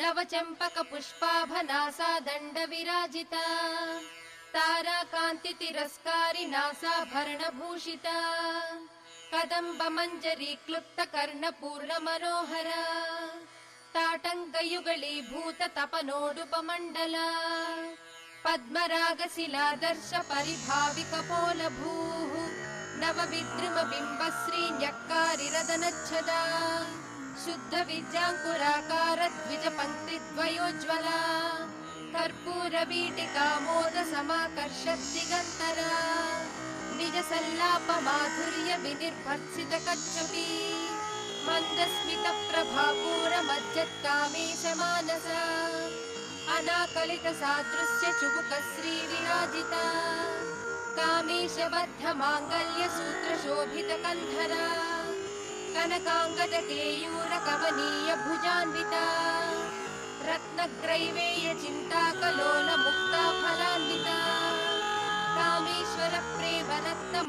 नवचंपक पुष्पाभनासा दंड विराजिता ताराकांति तिरस्कारी नासाभरण भूषिता कदंब मंजरी क्लुप्त कर्ण पूर्ण मनोहरा ताटंकयुगलीभूत तपनोडुपमंडल पद्मरागशिलादर्श परिभाविक पोलभूः नव विद्रुम बिंबश्री न्यक्कारिरदनच्छदा शुद्ध विद्यांकुराकार द्विज पंक्ति द्वयोज्ज्वला कर्पूर वीटिका मोद समाकर्षत् दिगंतरा निज सल्लाप माधुर्य विनिर्भर्त्सित कच्छपी मंदस्मित प्रभापूर मज्जत् कामेश मानसा अनाकलित सादृश्य चुबुक श्री विराजिता कामेश बद्ध मांगल्य सूत्र शोभित कंधरा कनकांगद केयूर कमनीय भुजान्विता रत्नग्रैवेय चिंता कलोल मुक्ता फलान्विता कामेश्वर प्रेम रत्न